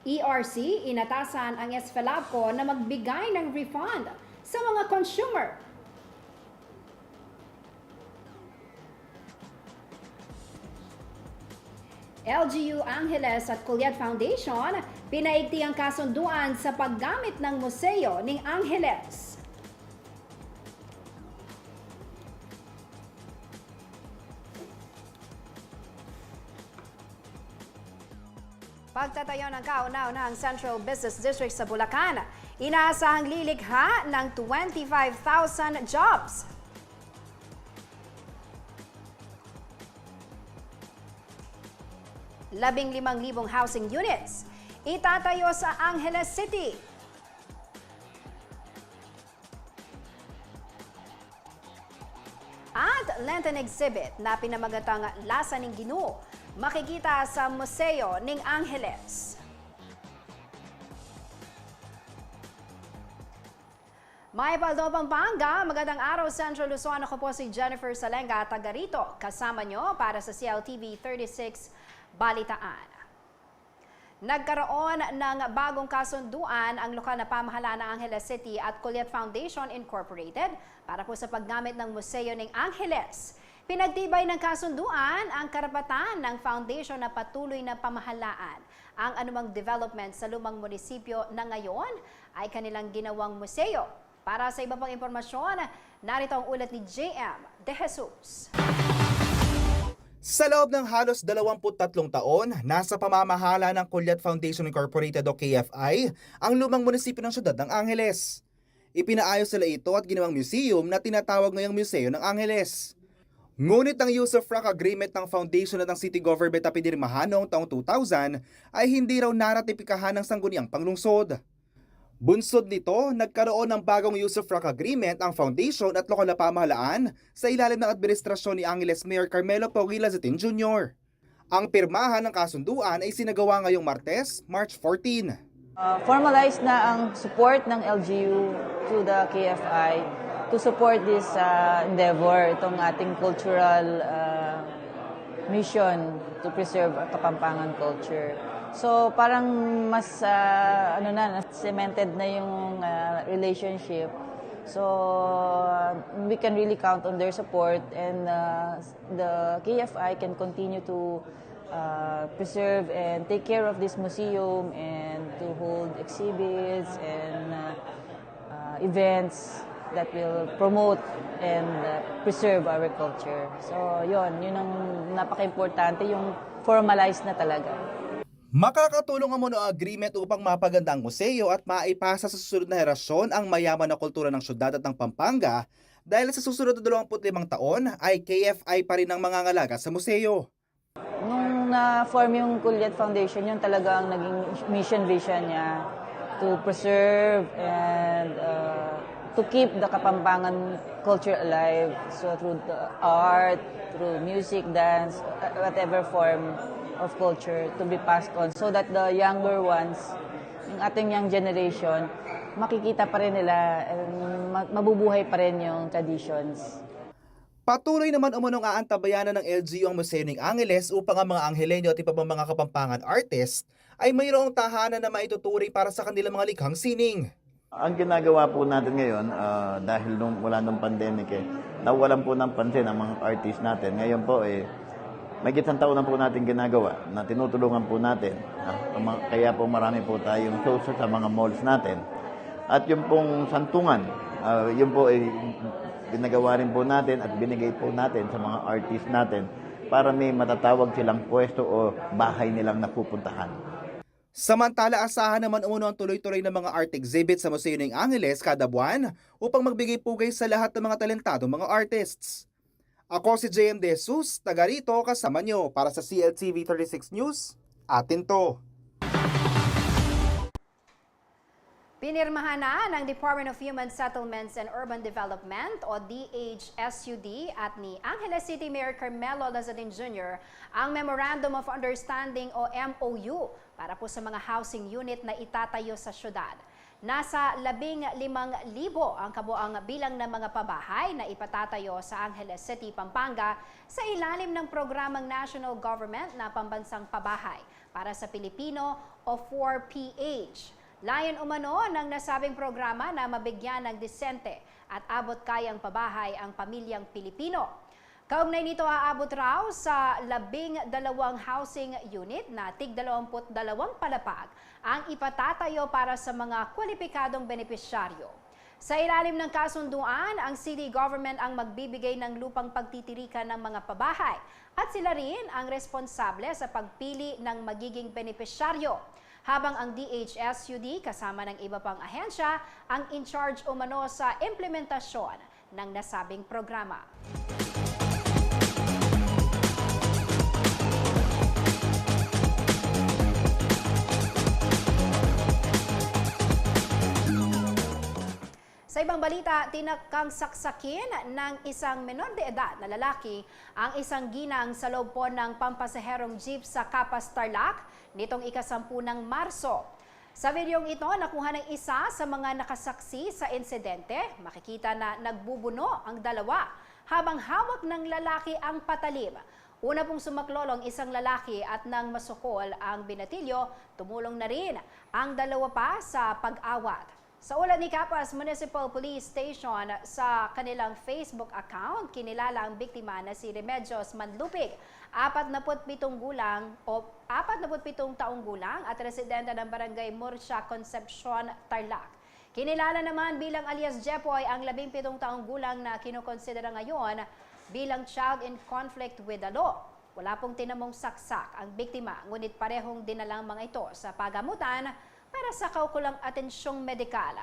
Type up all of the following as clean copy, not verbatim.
ERC, inatasan ang Esfelabco na magbigay ng refund sa mga consumer. LGU Angeles at Colyet Foundation, pinaigti ang kasunduan sa paggamit ng museo ng Angeles. Pagtatayo ng kauna-unahang Central Business District sa Bulacan, inaasahang lilikha ng 25,000 jobs. Labing 5,000 housing units itatayo sa Angeles City. At Lenten exhibit na pinamagatang Lasa ng Ginoo makikita sa Museo ng Angeles. May Paldo, Pampanga, magandang araw Central Luzon. Ako po si Jennifer Salenga, taga rito. Kasama nyo para sa CLTV 36 Balitaan. Nagkaroon ng bagong kasunduan ang lokal na pamahalaan ng Angeles City at Colyet Foundation Incorporated para po sa paggamit ng Museo ng Angeles. Pinagtibay ng kasunduan ang karapatan ng foundation na patuloy na pamahalaan ang anumang development sa lumang munisipyo na ngayon ay kanilang ginawang museo. Para sa iba pang impormasyon, narito ang ulat ni JM De Jesus. Sa loob ng halos 23 taon, nasa pamamahala ng Colyet Foundation Incorporated o KFI ang lumang munisipyo ng siyudad ng Angeles. Ipinaayos sila ito at ginawang museum na tinatawag ngayong Museo ng Angeles. Ngunit ang use of rock agreement ng foundation at ng city government na pinirmahan noong taong 2000 ay hindi raw naratipikahan ng sangguniang panglungsod. Bunsod nito, nagkaroon ng bagong use of rock agreement ang foundation at lokal na pamahalaan sa ilalim ng administrasyon ni Angeles Mayor Carmelo Pogi Lazatin Jr. Ang pirmahan ng kasunduan ay sinagawa ngayong Martes, March 14. Formalized na ang support ng LGU to the KFI to support this endeavor, itong ating cultural mission to preserve Kapampangan culture. So parang mas cemented na yung relationship. So we can really count on their support, and the KFI can continue to preserve and take care of this museum and to hold exhibits and events that will promote and preserve our culture. So yun ang napaka-importante, yung formalized na talaga. Makakatulong ang mono agreement upang mapaganda ang museo at maipasa sa susunod na henerasyon ang mayaman na kultura ng syudad at ng Pampanga dahil sa susunod na 25 taon ay KFI pa rin ang mangangalaga sa museo. Nung na-form yung Colyet Foundation, yun talaga ang naging mission vision niya, to preserve and to keep the Kapampangan culture alive. So through the art, through music, dance, whatever form of culture to be passed on so that the younger ones, yung ating young generation, makikita pa rin nila and mabubuhay pa rin yung traditions. Patuloy naman umunong aantabayanan ng LGU ang Museo ng Angeles upang ang mga Angeleño at iba pang mga Kapampangan artists ay mayroong tahanan na maituturing para sa kanilang mga likhang sining. Ang ginagawa po natin ngayon, dahil wala nung pandemic, nawalan po ng pansin ang mga artists natin. Ngayon po, may gitang taon na po natin ginagawa na tinutulungan po natin. Kaya po marami po tayong shows sa mga malls natin. At yung pong santungan, yun po ay ginagawa rin po natin at binigay po natin sa mga artist natin para may matatawag silang pwesto o bahay nilang napupuntahan. Samantala, asahan naman umuno ang tuloy-tuloy na mga art exhibit sa Museo ng Angeles kada buwan upang magbigay pugay sa lahat ng mga talentadong mga artists. Ako si JM De Jesus, taga rito kasama nyo para sa CLTV 36 News. Atin to. Pinirmahan na ng Department of Human Settlements and Urban Development o DHSUD at ni Angeles City Mayor Carmelo Lazadin Jr. ang Memorandum of Understanding o MOU para po sa mga housing unit na itatayo sa syudad. Nasa 15,000 ang kabuang bilang ng mga pabahay na ipatatayo sa Angeles City, Pampanga sa ilalim ng programang National Government na Pambansang Pabahay para sa Pilipino o 4PH. Layon umano ng nasabing programa na mabigyan ng disente at abot kayang pabahay ang pamilyang Pilipino. Kaugnay nito aabot raw sa 12 housing unit na tig-22 palapag ang ipatatayo para sa mga kwalipikadong benepisyaryo. Sa ilalim ng kasunduan, ang city government ang magbibigay ng lupang pagtitirikan ng mga pabahay at sila rin ang responsable sa pagpili ng magiging benepisyaryo. Habang ang DHSUD kasama ng iba pang ahensya ang in-charge umano sa implementasyon ng nasabing programa. Sa ibang balita, tinakang saksakin ng isang menor de edad na lalaki ang isang ginang sa loob po ng pampasaherong jeep sa Capas, Tarlac nitong ika-10 ng Marso. Sa videong ito, nakuha ng isa sa mga nakasaksi sa insidente. Makikita na nagbubuno ang dalawa habang hawak ng lalaki ang patalim. Una pong sumaklolong isang lalaki at nang masukol ang binatilyo, tumulong na rin ang dalawa pa sa pag-awat. Sa ulat ni Capas Municipal Police Station sa kanilang Facebook account, kinilala ang biktima na si Remedios Manlupig, 47 taong gulang at residente ng Barangay Murcia, Concepcion, Tarlac. Kinilala naman bilang alias Jepoy ang 17 taong gulang na kinukonsidera ngayon bilang child in conflict with the law. Wala pong tinamong saksak ang biktima, ngunit parehong dinalang mga ito sa pagamutan para sa kaukulang atensyong medikal.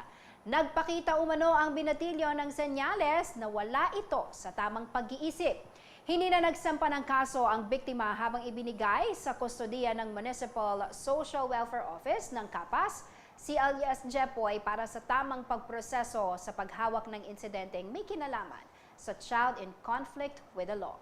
Nagpakita umano ang binatilyo ng senyales na wala ito sa tamang pag-iisip. Hindi na nagsampa ng kaso ang biktima habang ibinigay sa kustodiya ng Municipal Social Welfare Office ng Capas si alias Jepoy para sa tamang pagproseso sa paghawak ng insidenteng may kinalaman sa child in conflict with the law.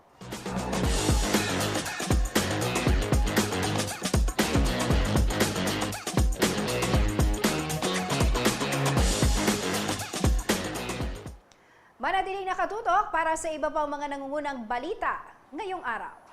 Manatiling nakatutok para sa iba pang mga nangungunang balita ngayong araw.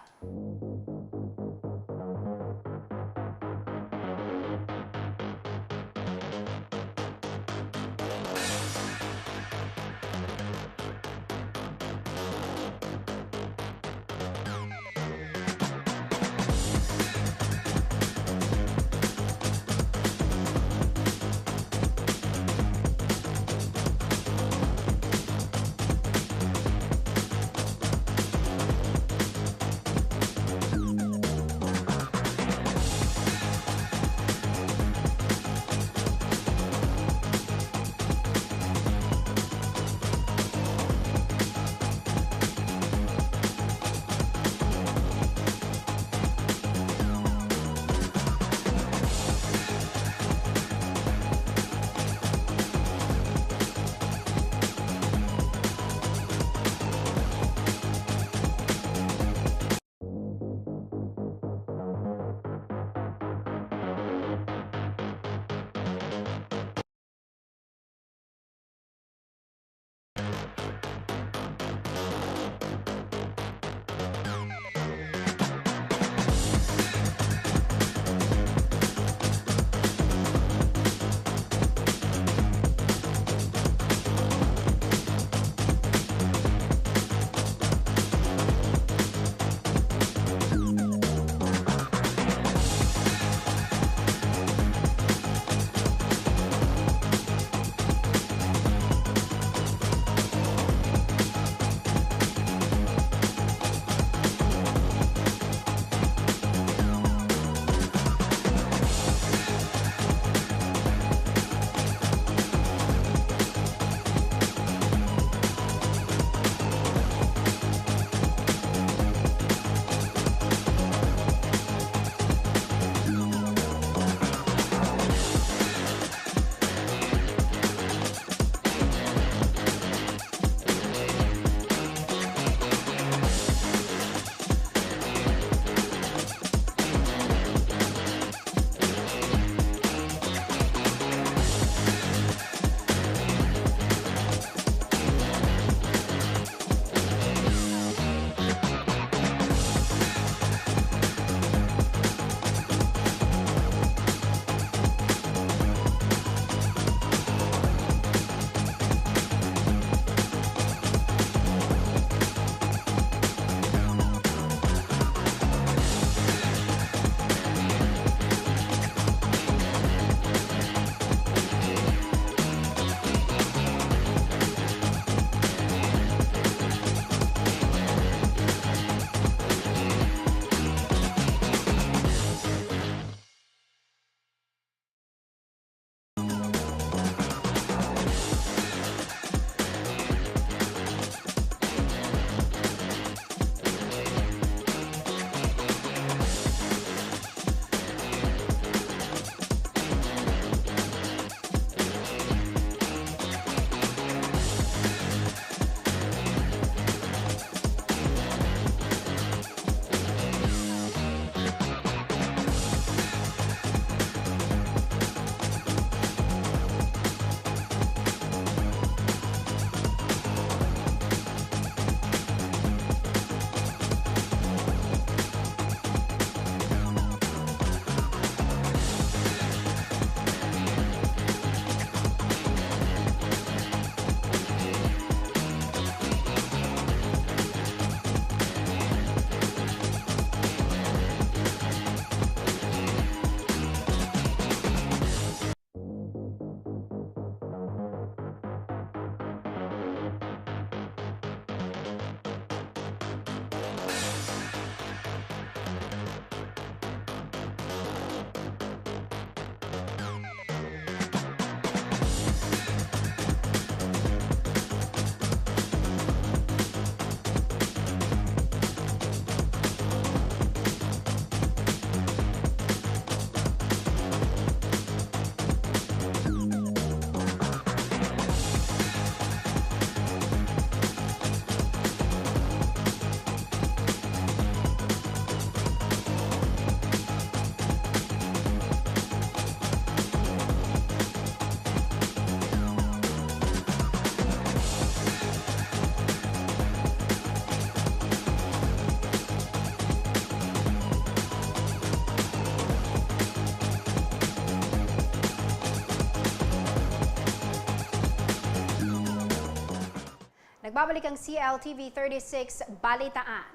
Nagbabalik ang CLTV 36 Balitaan.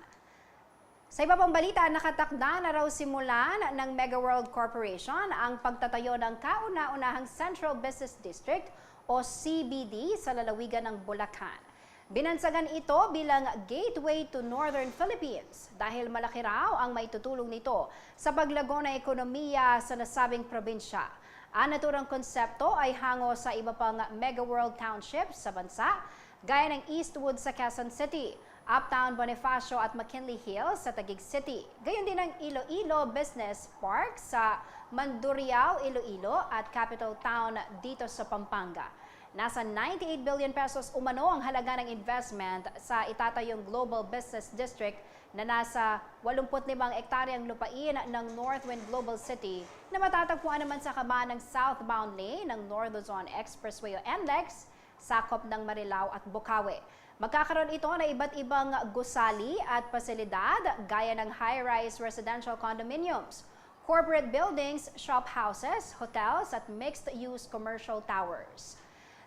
Sa iba pang balita, nakatakda na raw simulan ng Mega World Corporation ang pagtatayo ng kauna-unahang Central Business District o CBD sa lalawigan ng Bulacan. Binansagan ito bilang gateway to Northern Philippines dahil malaki raw ang maitutulong nito sa paglago ng ekonomiya sa nasabing probinsya. Ang naturang konsepto ay hango sa iba pang Mega World Townships sa bansa, gaya ng Eastwood sa Quezon City, Uptown Bonifacio at McKinley Hills sa Taguig City. Gayon din ang Iloilo Business Park sa Mandurriao, Iloilo at Capital Town dito sa Pampanga. Nasa 98 billion pesos umano ang halaga ng investment sa itatayong Global Business District na nasa 85 ektaryang lupain ng Northwind Global City na matatagpuan naman sa kaban ng southbound lane ng North Luzon Expressway o NLEX, sakop ng Marilao at Bukawi. Magkakaroon ito ng iba't ibang gusali at pasilidad gaya ng high-rise residential condominiums, corporate buildings, shop houses, hotels at mixed-use commercial towers.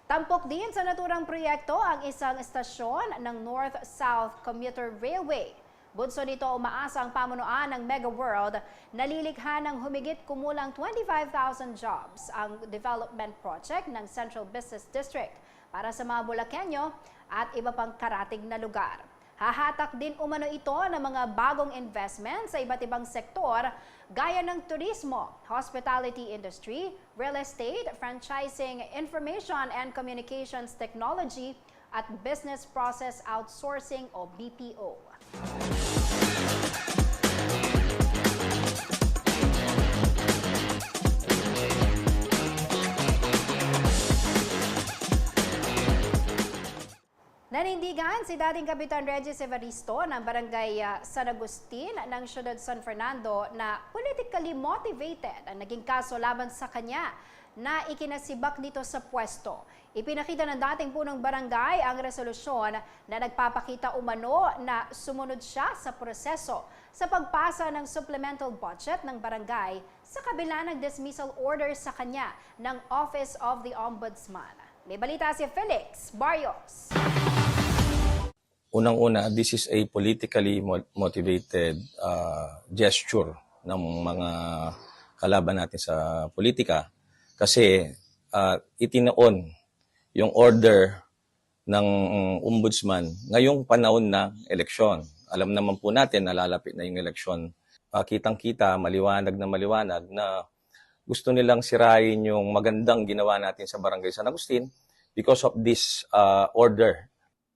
Tampok din sa naturang proyekto ang isang estasyon ng North-South Commuter Railway. Bunso nito umaasa ang pamunuan ng Mega World na lilikha ng humigit kumulang 25,000 jobs ang development project ng Central Business District para sa mga Bulakenyo at iba pang karatig na lugar. Hahatak din umano ito ng mga bagong investment sa iba't ibang sektor gaya ng turismo, hospitality industry, real estate, franchising, information and communications technology at business process outsourcing o BPO. Nanindigan si dating Kapitan Regis Evaristo ng Barangay San Agustin ng Siyudad San Fernando na politically motivated ang naging kaso laban sa kanya na ikinasibak nito sa pwesto. Ipinakita ng dating punong barangay ang resolusyon na nagpapakita umano na sumunod siya sa proseso sa pagpasa ng supplemental budget ng barangay sa kabila ng dismissal order sa kanya ng Office of the Ombudsman. May balita si Felix Barrios. Unang-una, this is a politically motivated gesture ng mga kalaban natin sa politika kasi itinoon yung order ng ombudsman ngayong panahon ng eleksyon. Alam naman po natin, nalalapit na yung eleksyon. Kitang-kita, maliwanag na gusto nilang sirain yung magandang ginawa natin sa Barangay San Agustin because of this order.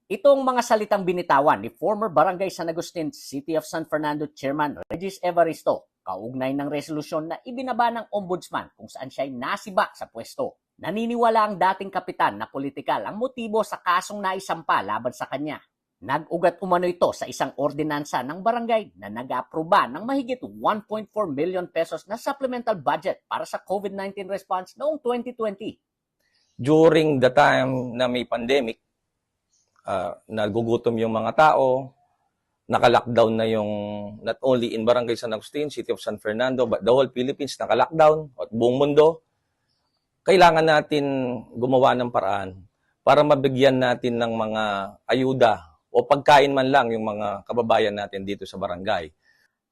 Itong mga salitang binitawan ni former Barangay San Agustin, City of San Fernando Chairman Regis Evaristo, kaugnay ng resolusyon na ibinaba ng Ombudsman kung saan siya ay nasibak sa pwesto. Naniniwala ang dating kapitan na politikal ang motibo sa kasong naisampa laban sa kanya. Nag-ugat umano ito sa isang ordinansa ng barangay na nag-aproba ng mahigit 1.4 million pesos na supplemental budget para sa COVID-19 response noong 2020. During the time na may pandemic, nagugutom yung mga tao, naka-lockdown na yung not only in Barangay San Agustin, City of San Fernando, but the whole Philippines naka-lockdown at buong mundo. Kailangan natin gumawa ng paraan para mabigyan natin ng mga ayuda o pagkain man lang yung mga kababayan natin dito sa barangay.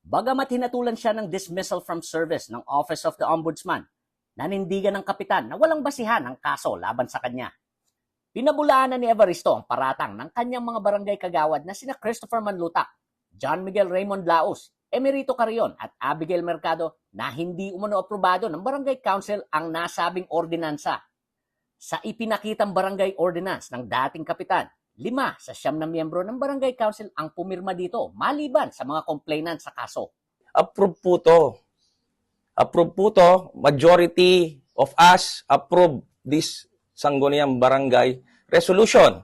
Bagamat hinatulan siya ng dismissal from service ng Office of the Ombudsman, nanindigan ng kapitan na walang basihan ang kaso laban sa kanya. Pinabulaan na ni Evaristo ang paratang ng kanyang mga barangay kagawad na sina Christopher Manlutak, John Miguel Raymond Laos, Emerito Carrion at Abigail Mercado na hindi umano aprobado ng Barangay Council ang nasabing ordinansa. Sa ipinakitang barangay ordinance ng dating kapitan, 5 sa 9 na miyembro ng Barangay Council ang pumirma dito maliban sa mga complainant sa kaso. Approve po to. Approve po to. Majority of us approve this Sangguniang Barangay Resolution.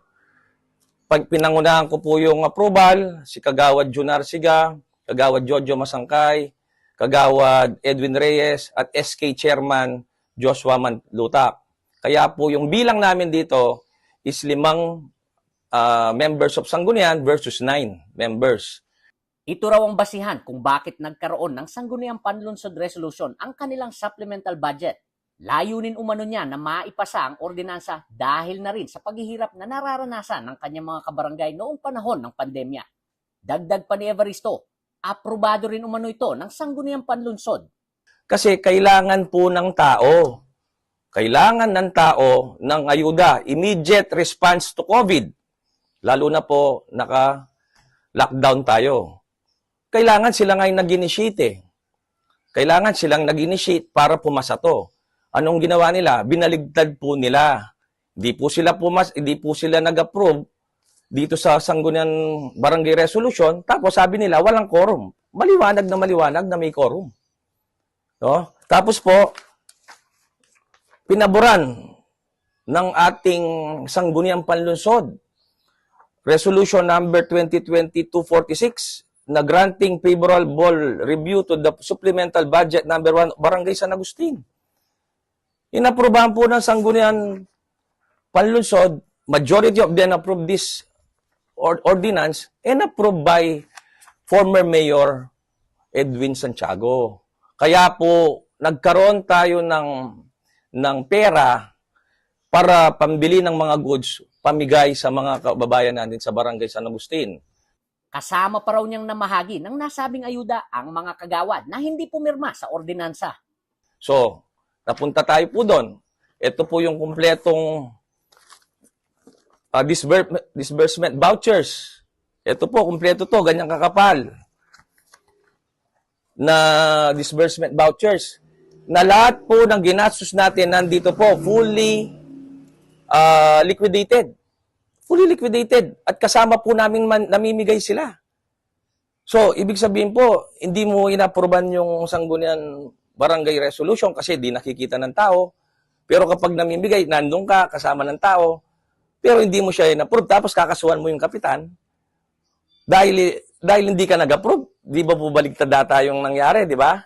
Pag pinangunahan ko po yung approval, si Kagawad Junar Siga, Kagawad Jojo Masangkay, Kagawad Edwin Reyes, at SK Chairman Joshua Manlutak. Kaya po yung bilang namin dito is 5 members of Sangguniang versus 9 members. Ito raw ang basihan kung bakit nagkaroon ng Sangguniang Panlunsod Resolution ang kanilang supplemental budget. Layunin umano niya na maipasa ang ordinansa dahil na rin sa paghihirap na nararanasan ng kanyang mga kabarangay noong panahon ng pandemya. Dagdag pa ni Evaristo, aprobado rin umano ito ng Sangguniang Panlunsod. Kasi kailangan po ng tao. Kailangan ng tao ng ayuda, immediate response to COVID. Lalo na po naka-lockdown tayo. Kailangan sila ngayon nag-initiate. Kailangan silang nag-initiate para pumasa to. Anong ginawa nila? Binaligtad po nila. Hindi po sila nag-approve dito sa Sangguniang Barangay Resolution. Tapos sabi nila, walang quorum. Maliwanag na may quorum. No? Tapos po, pinaboran ng ating Sangguniang Panlunsod, Resolution number 2020-246, na granting favorable review to the supplemental budget number 1, Barangay San Agustin. Inaprubahan po ng Sangguniang Panlunsod, majority of them approved this ordinance and approved by former Mayor Edwin Santiago. Kaya po, nagkaroon tayo ng pera para pambili ng mga goods, pamigay sa mga kababayan natin sa Barangay San Agustin. Kasama pa raw niyang namahagi ng nasabing ayuda ang mga kagawad na hindi pumirma sa ordinansa. So, napunta tayo po doon. Ito po yung kumpletong disbursement vouchers. Ito po, kumpleto to, ganyang kakapal na disbursement vouchers. Na lahat po ng ginastos natin nandito po, fully liquidated. Fully liquidated. At kasama po namin namimigay sila. So, ibig sabihin po, hindi mo inaproban yung Sangguniang Barangay Resolution kasi di nakikita ng tao. Pero kapag namimigay, nandun ka, kasama ng tao, pero hindi mo siya in-approve, tapos kakasuhan mo yung kapitan, dahil hindi ka nag-approve, di ba po baliktad data yung nangyari, di ba?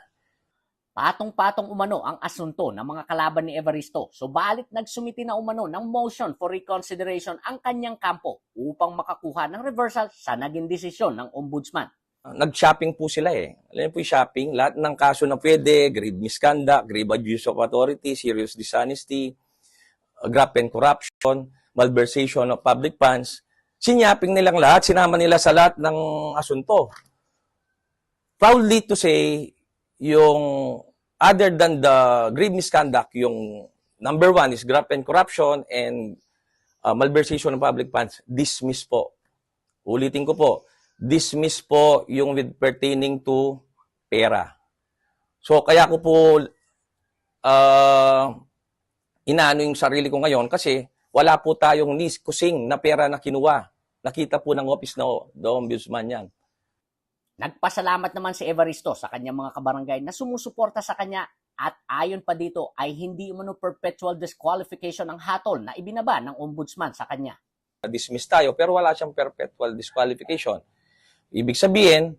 Patong-patong umano ang asunto ng mga kalaban ni Evaristo, subalit nagsumiti na umano ng motion for reconsideration ang kanyang kampo upang makakuha ng reversal sa naging desisyon ng ombudsman. Nag-shopping po sila eh. Alam po yung shopping, lahat ng kaso na pwede, grave misconduct, grave abuse of authority, serious dishonesty, graft and corruption, malversation of public funds, sinyaping nilang lahat, sinama nila sa lahat ng asunto. Proudly to say, yung other than the grave misconduct, yung number 1 is graft and corruption and malversation of public funds, dismiss po. Ulitin ko po, dismiss po yung with pertaining to pera. So, kaya ko po inaano yung sarili ko ngayon kasi wala po tayong kusing na pera na kinuha. Nakita po ng office na the ombudsman yan. Nagpasalamat naman si Evaristo sa kanyang mga kabarangay na sumusuporta sa kanya at ayon pa dito ay hindi umano perpetual disqualification ang hatol na ibinaba ng ombudsman sa kanya. Dismiss tayo pero wala siyang perpetual disqualification. Ibig sabihin,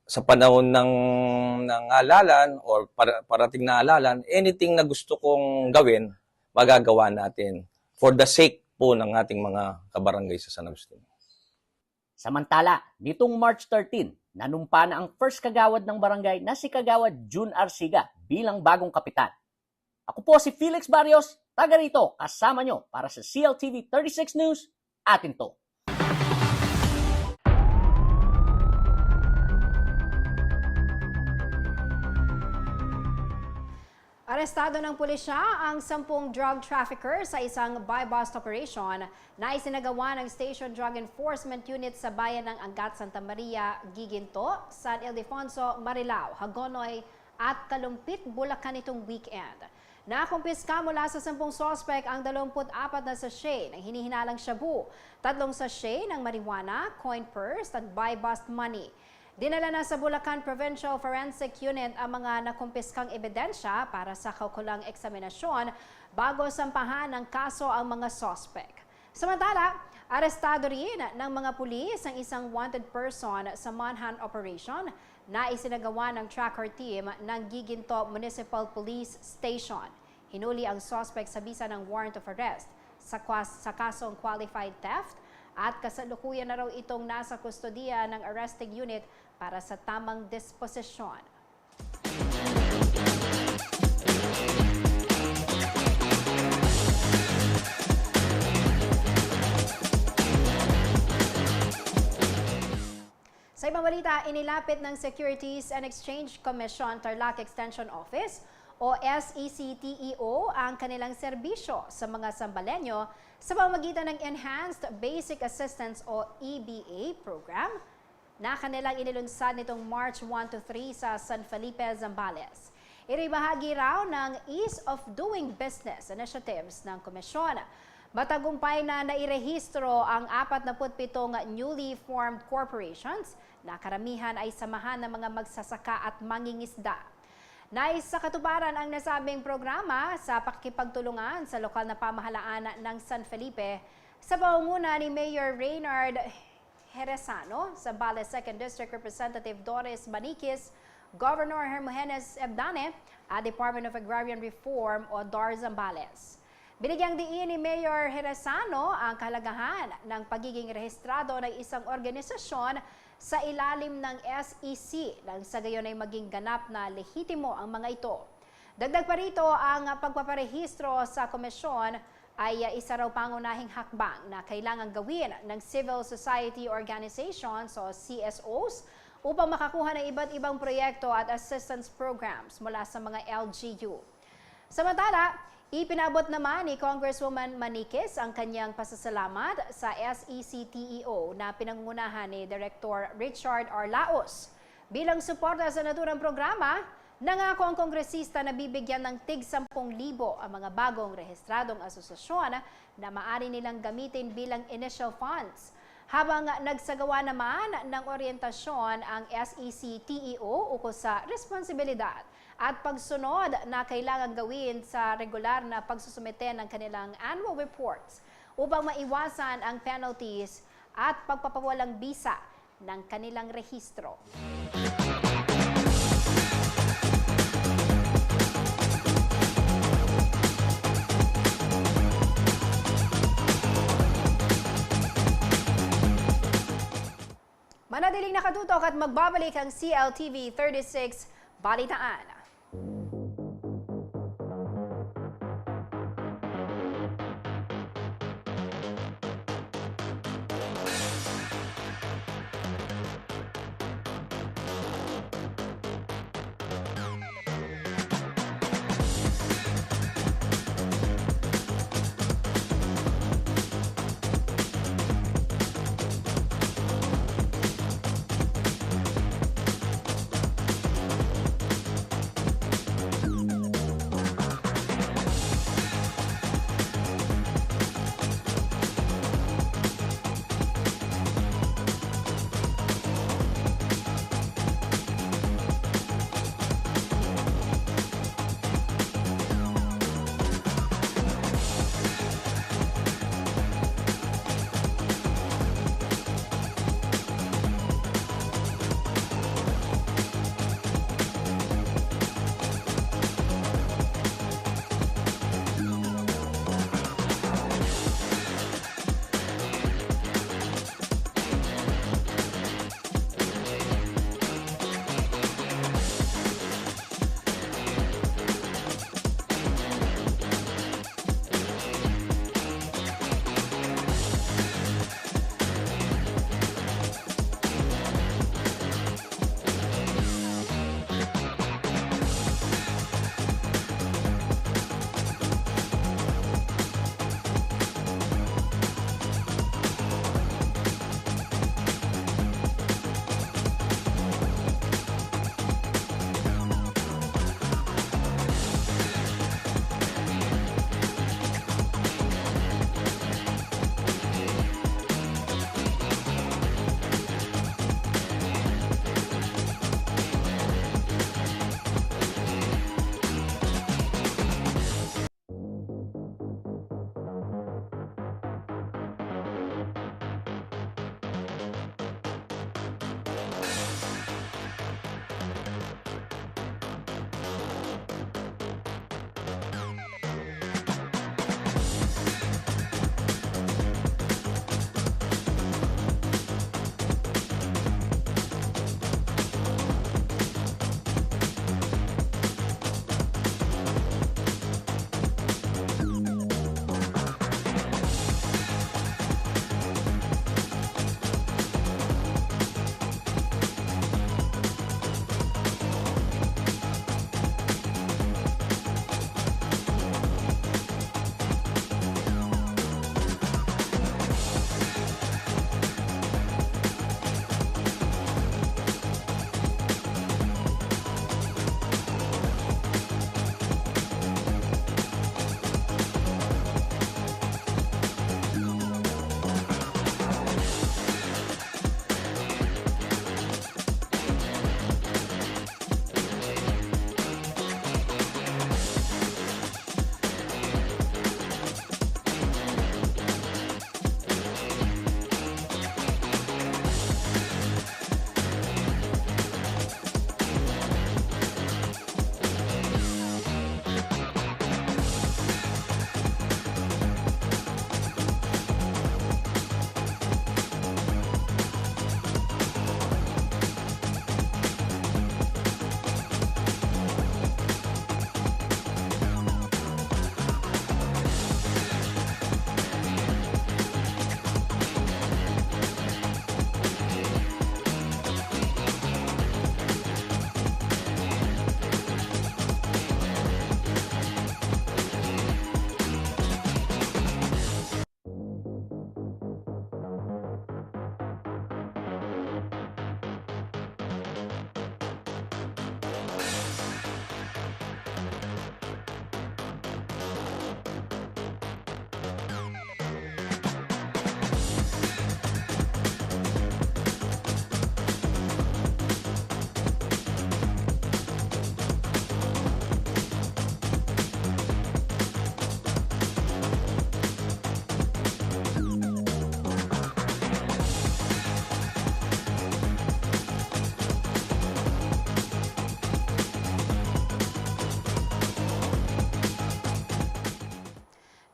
sa panahon ng halalan or parating na halalan, anything na gusto kong gawin, magagawa natin for the sake po ng ating mga kabarangay sa San Agustin. Samantala, nitong March 13, nanumpa na ang first kagawad ng barangay na si Kagawad June Arsiga bilang bagong kapitan. Ako po si Felix Barrios, taga rito, kasama nyo para sa CLTV 36 News, atin to. Arestado ng pulisya ang 10 drug trafficker sa isang buy-bust operation na isinagawa ng Station Drug Enforcement Unit sa bayan ng Angat, Santa Maria, Giginto, San Ildefonso, Marilao, Hagonoy at Kalumpit, Bulacan itong weekend. Nakumpiska mula sa 10 sospek ang 24 na sachet ng hinihinalang shabu, 3 sachet ng marijuana, coin purse at buy-bust money. Dinala na sa Bulacan Provincial Forensic Unit ang mga nakumpiskang ebidensya para sa kaukulang eksaminasyon bago sampahan ng kaso ang mga sospek. Samantala, arestado rin ng mga pulis ang isang wanted person sa manhunt operation na isinagawa ng tracker team ng Giginto Municipal Police Station. Hinuli ang sospek sa bisa ng warrant of arrest sa kasong qualified theft at kasalukuyan na raw itong nasa kustodiya ng arresting unit para sa tamang disposisyon. ibang balita, inilapit ng Securities and Exchange Commission Tarlac Extension Office o SECTEO ang kanilang serbisyo sa mga Sambalenyo sa pamamagitan ng Enhanced Basic Assistance o EBA program na kanilang inilunsad nitong March 1 to 3 sa San Felipe, Zambales. Ito'y bahagi raw ng Ease of Doing Business initiatives ng komisyon. Matagumpay na nairehistro ang 47 newly formed corporations na karamihan ay samahan ng mga magsasaka at mangingisda. Nais sa katuparan ang nasabing programa sa pakikipagtulungan sa lokal na pamahalaan ng San Felipe sa pangunguna ni Mayor Reynard Jerezano, Zambales 2nd District Representative Doris Maniquis, Governor Hermogenes Ebdane at Department of Agrarian Reform o DAR Zambales. Binigyang diin ni Mayor Jerezano ang kahalagahan ng pagiging rehistrado ng isang organisasyon sa ilalim ng SEC nang sa gayon ay maging ganap na lehitimo ang mga ito. Dagdag pa rito, ang pagpaparehistro sa komisyon ay isa raw pangunahing hakbang na kailangan gawin ng civil society organizations o CSOs upang makakuha ng iba't ibang proyekto at assistance programs mula sa mga LGU. Samantala, ipinabot naman ni Congresswoman Maniquis ang kanyang pasasalamat sa SECTEO na pinangungunahan ni Director Richard R. Laos. Bilang suporta sa naturang programa, nangako ang kongresista na bibigyan ng tig 10,000 ang mga bagong rehistradong asosasyon na maaari nilang gamitin bilang initial funds. Habang nagsagawa naman ng oryentasyon ang SECTEO ukol sa responsibilidad at pagsunod na kailangan gawin sa regular na pagsusumite ng kanilang annual reports upang maiwasan ang penalties at pagpapawalang bisa ng kanilang rehistro. Manatiling nakatutok at magbabalik ang CLTV 36 Balitaan.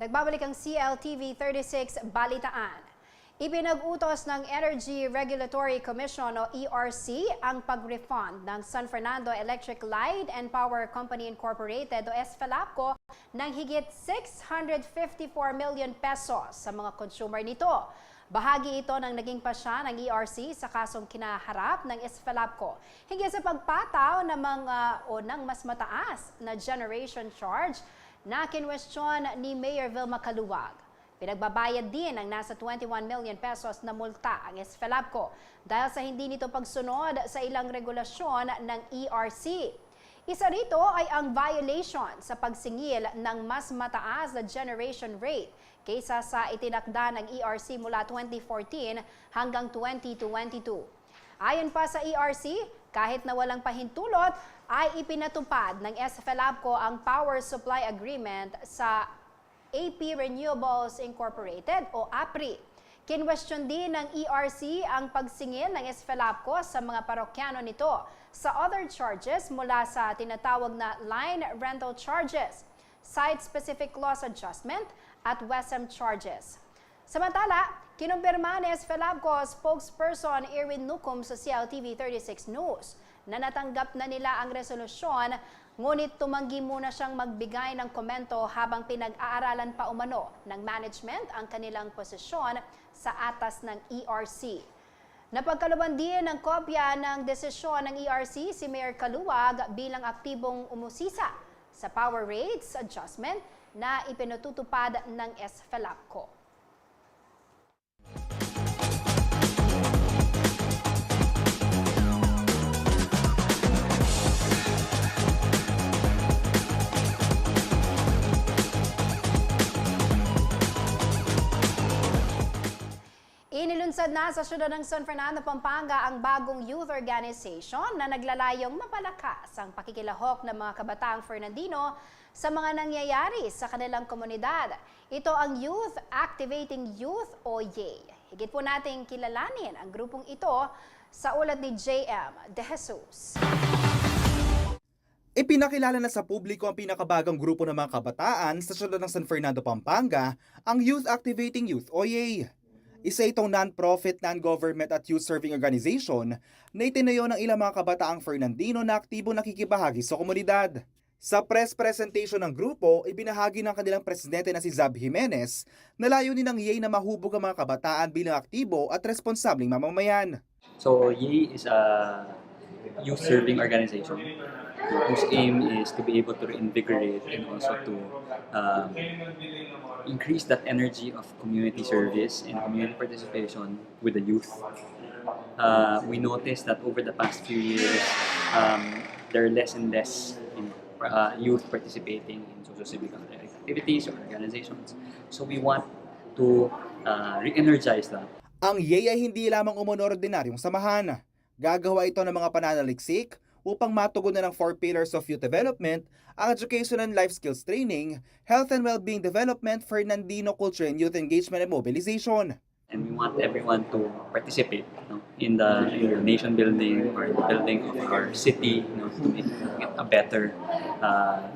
Nagbabalik ang CLTV 36 Balitaan. Ipinag-utos ng Energy Regulatory Commission o ERC ang pag-refund ng San Fernando Electric Light and Power Company Incorporated o SFELAPCO ng higit 654 million pesos sa mga consumer nito. Bahagi ito ng naging pasya ng ERC sa kasong kinaharap ng SFELAPCO hingga sa pagpataw ng mas mataas na generation charge na kinwestiyon ni Mayor Vilma Caluwag. Pinagbabayad din ng nasa 21 million pesos na multa ang SFELAPCO dahil sa hindi nito pagsunod sa ilang regulasyon ng ERC. Isa rito ay ang violation sa pagsingil ng mas mataas na generation rate kaysa sa itinakda ng ERC mula 2014 hanggang 2022. Ayon pa sa ERC, kahit na walang pahintulot, ay ipinatupad ng SFELAPCO ang Power Supply Agreement sa AP Renewables Incorporated o APRI. Kinwestiyon din ng ERC ang pagsingil ng SFELAPCO sa mga parokyano nito sa other charges mula sa tinatawag na line rental charges, site-specific loss adjustment at WESM charges. Samantala, kinumpirma ni SFELAPCO spokesperson Erwin Nucum sa CLTV 36 News na natanggap na nila ang resolusyon, ngunit tumanggi muna siyang magbigay ng komento habang pinag-aaralan pa umano ng management ang kanilang posisyon sa atas ng ERC. Napagkalooban din ng kopya ng desisyon ng ERC si Mayor Caluwag bilang aktibong umusisa sa power rates adjustment na ipinatutupad ng SFELAPCO. Inilunsad na sa siyudad ng San Fernando, Pampanga ang bagong youth organization na naglalayong mapalakas ang pakikilahok ng mga kabataang Fernandino sa mga nangyayari sa kanilang komunidad. Ito ang Youth Activating Youth o YAY. Higit po nating kilalanin ang grupong ito sa ulat ni JM De Jesus. Ipinakilala na sa publiko ang pinakabagang grupo ng mga kabataan sa siyudad ng San Fernando, Pampanga, ang Youth Activating Youth o YAY. Isa itong non-profit, non-government at youth-serving organization na itinayo ng ilang mga kabataang Fernandino na aktibong nakikibahagi sa komunidad. Sa press presentation ng grupo, ibinahagi ng kanilang presidente na si Zab Jimenez na layunin ng YAY na mahubog ang mga kabataan bilang aktibo at responsableng mamamayan. So YAY is a youth-serving organization whose aim is to be able to reinvigorate and also to increase that energy of community service and community participation with the youth. We noticed that over the past few years, there are less and less youth participating in socio-civic activities or organizations. So we want to re-energize that. Ang YAY ay hindi lamang umano-ordinaryong samahan. Gagawa ito ng mga pananaliksik upang matugunan ng 4 pillars of youth development, ang education and life skills training, health and well-being development, Fernandino culture and youth engagement and mobilization. And we want everyone to participate in the nation building or the building of our city, to make it a better,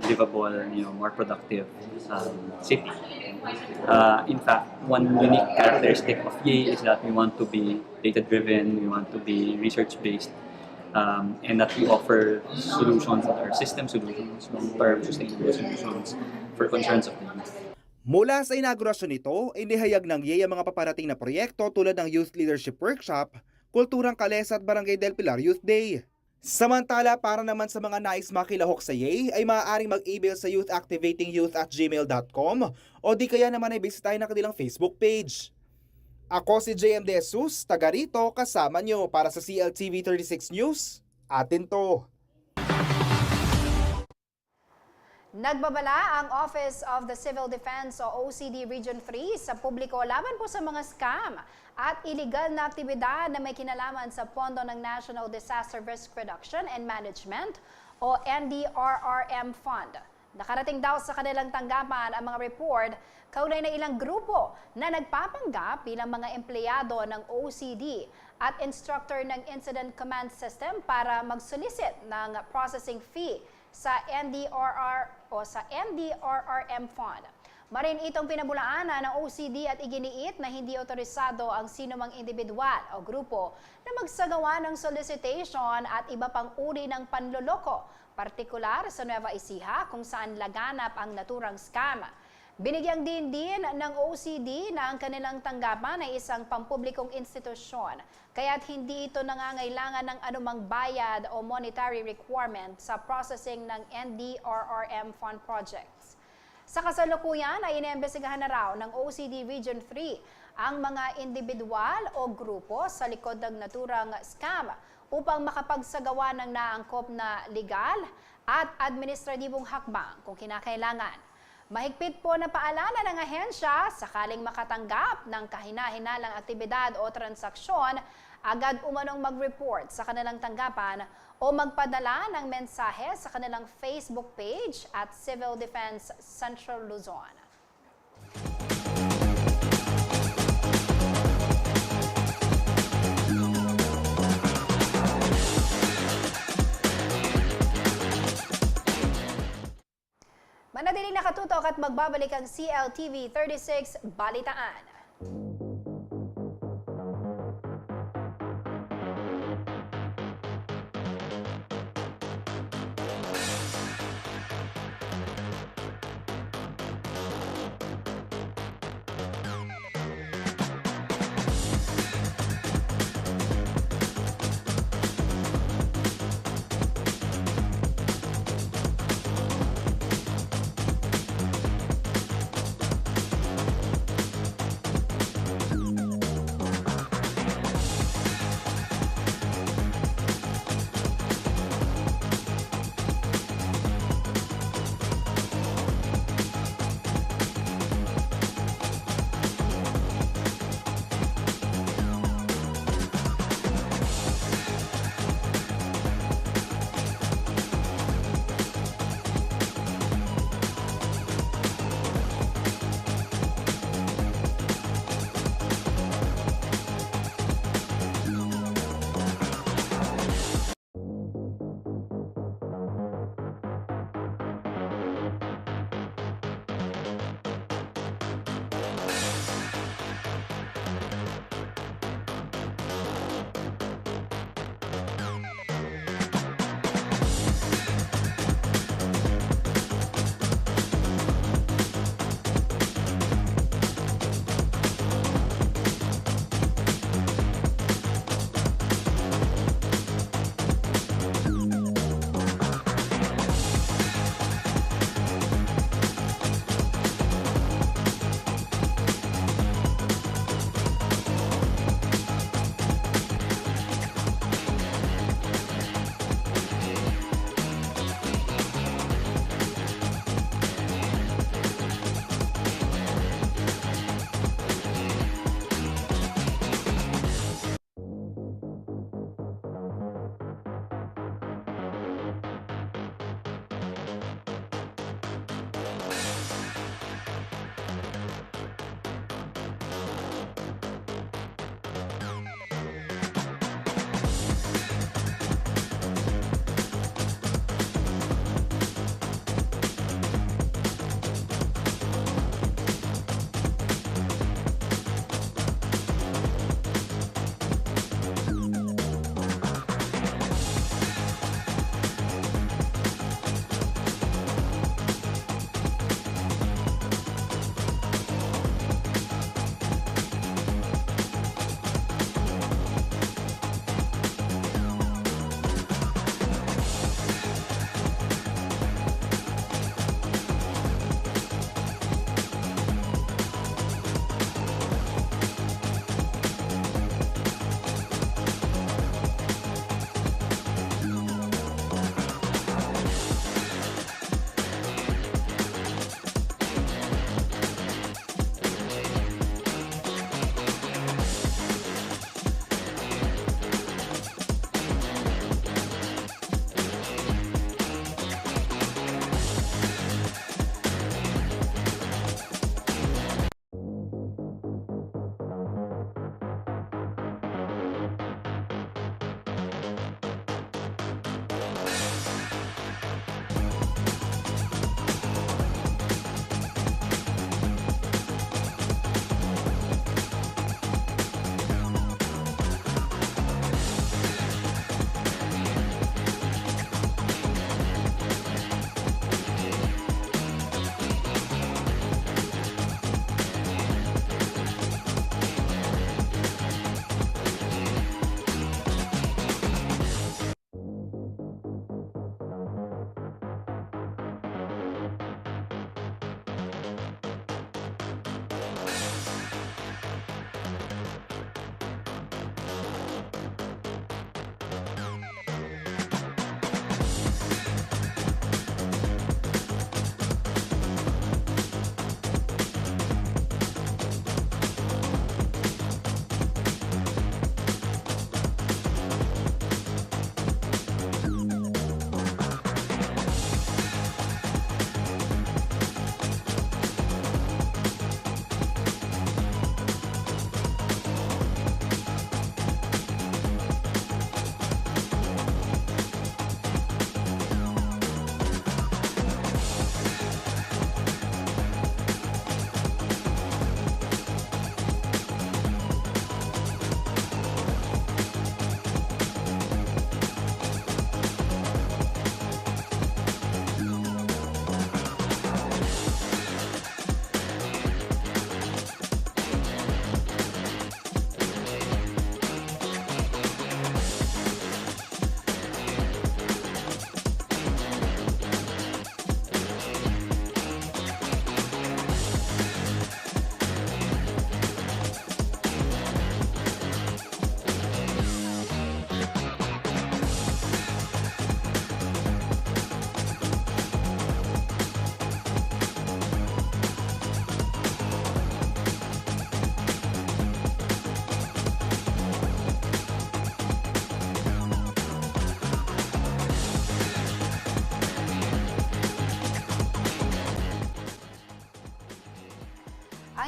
livable, more productive city. In fact, one unique characteristic of YAY is that we want to be data-driven, we want to be research-based, and that we offer solutions that are system solutions, long-term sustainable solutions for concerns of the youth. Mula sa inaugurasyon nito, inihayag ng YAY ang mga paparating na proyekto tulad ng Youth Leadership Workshop, Kulturang Kalesa at Barangay Del Pilar Youth Day. Samantala, para naman sa mga nais makilahok sa YAY, ay maaaring mag-email sa youthactivatingyouth@gmail.com o di kaya naman ay bisitahin ang kanilang Facebook page. Ako si JM De Jesus, taga rito, kasama nyo para sa CLTV 36 News. Atin to. Nagbabala ang Office of the Civil Defense o OCD Region 3 sa publiko laban po sa mga scam at iligal na aktibidad na may kinalaman sa pondo ng National Disaster Risk Reduction and Management o NDRRM Fund. Nakarating daw sa kanilang tanggapan ang mga report kaugnay na ilang grupo na nagpapanggap bilang mga empleyado ng OCD at instructor ng Incident Command System para mag-solicit ng processing fee sa NDRRM Fund. Marin itong pinabulaanan ng OCD at iginiit na hindi otorisado ang sinumang individual o grupo na magsagawa ng solicitation at iba pang uri ng panloloko, partikular sa Nueva Ecija kung saan laganap ang naturang scam. Binigyang din ng OCD na ang kanilang tanggapan ay isang pampublikong institusyon, kaya't hindi ito nangangailangan ng anumang bayad o monetary requirement sa processing ng NDRRM fund projects. Sa kasalukuyan ay iniimbestigahan na raw ng OCD Region 3 ang mga individual o grupo sa likod ng naturang scam upang makapagsagawa ng naangkop na legal at administratibong hakbang kung kinakailangan. Mahigpit po na paalala ng ahensya sakaling makatanggap ng kahina-hinalang aktibidad o transaksyon, agad umanong mag-report sa kanilang tanggapan o magpadala ng mensahe sa kanilang Facebook page at Civil Defense Central Luzon. Manatiling nakatutok at magbabalik ang CLTV 36 Balitaan.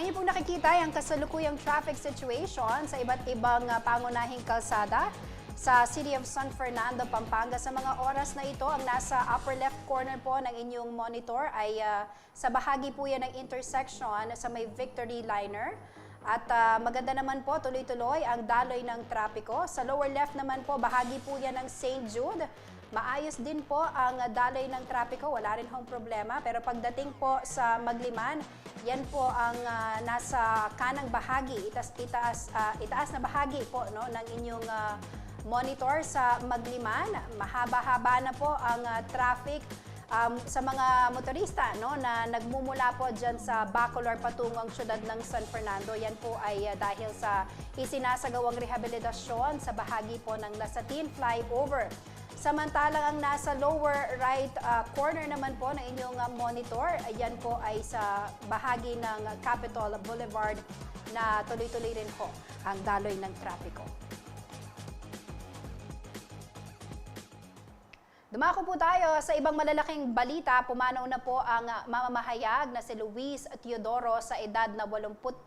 Ang inyong pong nakikita ay ang kasalukuyang traffic situation sa iba't ibang pangunahing kalsada sa City of San Fernando, Pampanga. Sa mga oras na ito, ang nasa upper left corner po ng inyong monitor ay sa bahagi po yan ng intersection sa may Victory Liner. At maganda naman po, tuloy-tuloy ang daloy ng trapiko. Sa lower left naman po, bahagi po yan ng St. Jude. Maayos din po ang daloy ng trapiko, wala rin hong problema. Pero pagdating po sa Magliman, yan po ang nasa kanang bahagi, itaas na bahagi po no, ng inyong monitor sa Magliman. Mahaba-haba na po ang traffic sa mga motorista no, na nagmumula po dyan sa Bacolor patungong syudad ng San Fernando. Yan po ay dahil sa isinasagawang rehabilitasyon sa bahagi po ng Lasatin Flyover. Samantalang ang nasa lower right corner naman po ng inyong monitor, yan po ay sa bahagi ng Capitol Boulevard na tuloy-tuloy rin po ang daloy ng trapiko. Dumako po tayo sa ibang malalaking balita. Pumanaw na po ang mamamahayag na si Luis Teodoro sa edad na 81.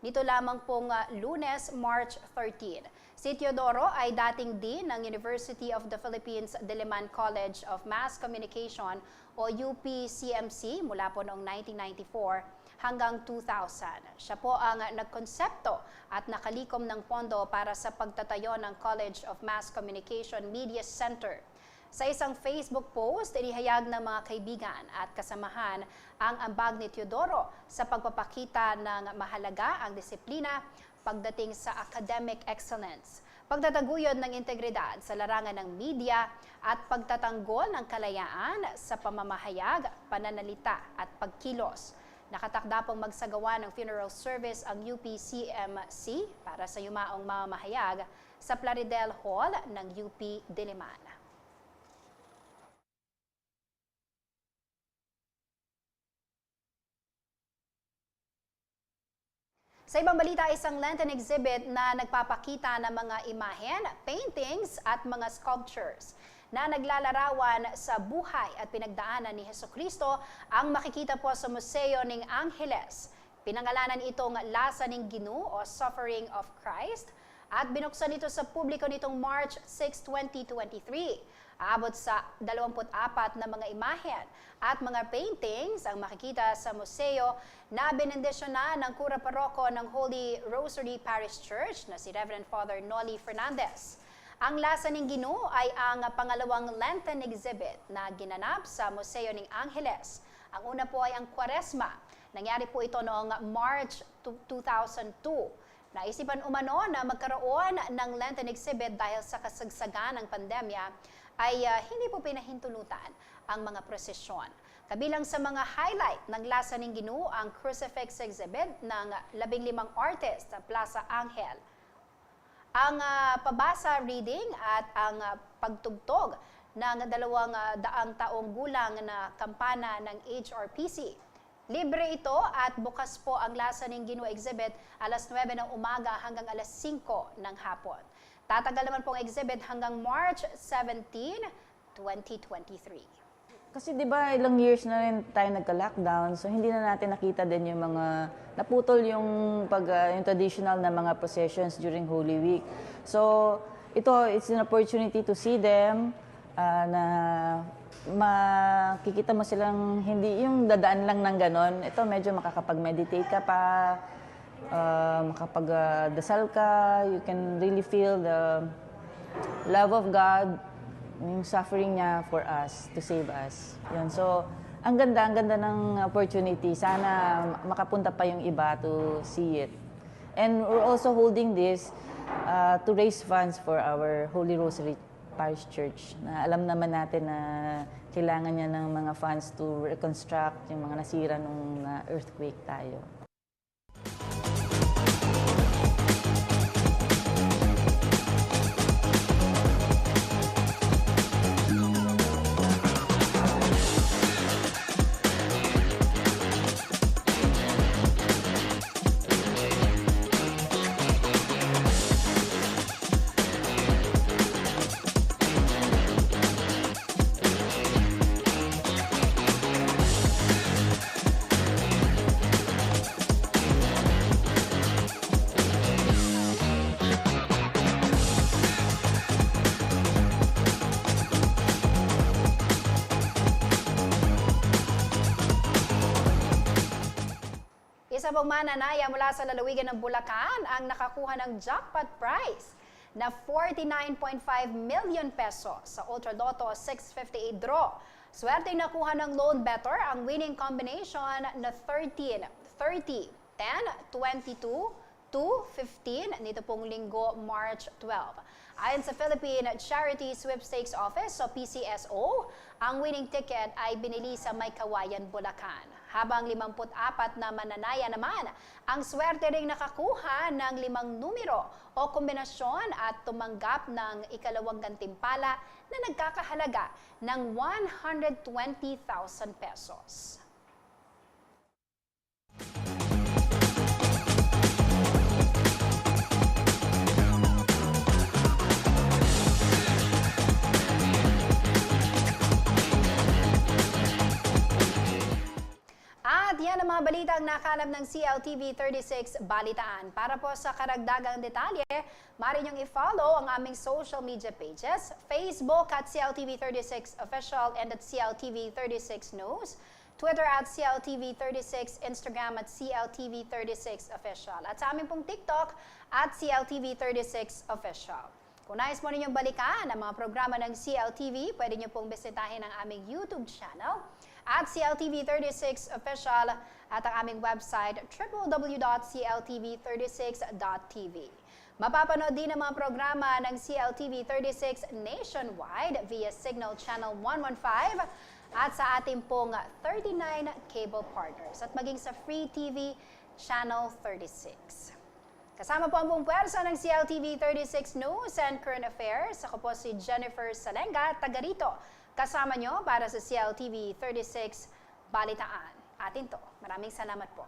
Nito lamang pong Lunes, March 13. Si Teodoro ay dating dean ng University of the Philippines Diliman College of Mass Communication o UPCMC mula po noong 1994 hanggang 2000. Siya po ang nagkonsepto at nakalikom ng pondo para sa pagtatayo ng College of Mass Communication Media Center. Sa isang Facebook post, inihayag ng mga kaibigan at kasamahan ang ambag ni Teodoro sa pagpapakita ng mahalaga ang disiplina pagdating sa academic excellence, pagtataguyod ng integridad sa larangan ng media at pagtatanggol ng kalayaan sa pamamahayag, pananalita at pagkilos. Nakatakda pong magsagawa ng funeral service ang UPCMC para sa yumaong mamamahayag sa Plaridel Hall ng UP Diliman. Sa ibang balita, isang Lenten exhibit na nagpapakita ng mga imahen, paintings at mga sculptures na naglalarawan sa buhay at pinagdaanan ni Hesukristo ang makikita po sa Museo ng Angeles. Pinangalanan itong Lasa ng Ginoo o Suffering of Christ at binuksan ito sa publiko nitong March 6, 2023. Aabot sa 24 na mga imahen at mga paintings ang makikita sa museo na binendisyonan ng Kura Paroko ng Holy Rosary Parish Church na si Reverend Father Noli Fernandez. Ang Lasa ng Ginoo ay ang pangalawang Lenten exhibit na ginanap sa Museo ng Angeles. Ang una po ay ang Kwaresma. Nangyari po ito noong March 2002. Naisipan umano na magkaroon ng Lenten exhibit dahil sa kasagsagan ng pandemya ay hindi po pinahintulutan ang mga prosesyon. Kabilang sa mga highlight ng Lasa ng Ginoo ang crucifix exhibit ng 15 artist sa Plaza Angel. Ang pabasa reading at ang pagtugtog ng 200 taong gulang na kampana ng HRPC. Libre ito at bukas po ang Lasa ng Ginoo exhibit alas 9 ng umaga hanggang alas 5 ng hapon. Tatagal naman pong exhibit hanggang March 17, 2023. Kasi 'di ba ilang years na rin tayo nagka-lockdown, so hindi na natin nakita din yung mga naputol yung yung traditional na mga processions during Holy Week. So it's an opportunity to see them na makikita mo silang hindi yung dadaan lang ng ganon. Ito medyo makakapag-meditate ka pa, makapag-dasal ka, you can really feel the love of God, yung suffering niya for us, to save us. Yun. So, ang ganda ng opportunity. Sana makapunta pa yung iba to see it. And we're also holding this to raise funds for our Holy Rosary Parish Church. Na alam naman natin na kailangan niya ng mga funds to reconstruct yung mga nasira nung earthquake tayo. isa pong mananaya mula sa lalawigan ng Bulacan ang nakakuha ng jackpot prize na 49.5 million pesos sa Ultra Lotto 658 draw. Swerte nakuha ng lone better ang winning combination na 13, 30, 10, 22, 2, 15 nito pong linggo, March 12. Ayon sa Philippine Charity Sweepstakes Office o PCSO, ang winning ticket ay binili sa Maykawayan, Bulacan. Habang 54 na mananaya naman, ang swerte ring nakakuha ng 5 numero o kombinasyon at tumanggap ng ikalawang gantimpala na nagkakahalaga ng 120,000 pesos. At yan ang mga balitang nakalap ng CLTV 36 Balitaan. Para po sa karagdagang detalye, maaari niyong i-follow ang aming social media pages, Facebook at CLTV 36 Official and at CLTV 36 News, Twitter at CLTV 36, Instagram at CLTV 36 Official, at sa aming pong TikTok at CLTV 36 Official. Kung nais mo ninyong balikan ang mga programa ng CLTV, pwede niyo pong bisitahin ang aming YouTube channel at CLTV 36 Official at ang aming website www.cltv36.tv. Mapapanood din ang mga programa ng CLTV 36 nationwide via Signal Channel 115 at sa ating pong 39 cable partners at maging sa Free TV Channel 36. Kasama po ang buong puwersa ng CLTV 36 News and Current Affairs. Ako po si Jennifer Salenga, taga rito. Kasama nyo para sa CLTV 36 Balitaan. Atin to. Maraming salamat po.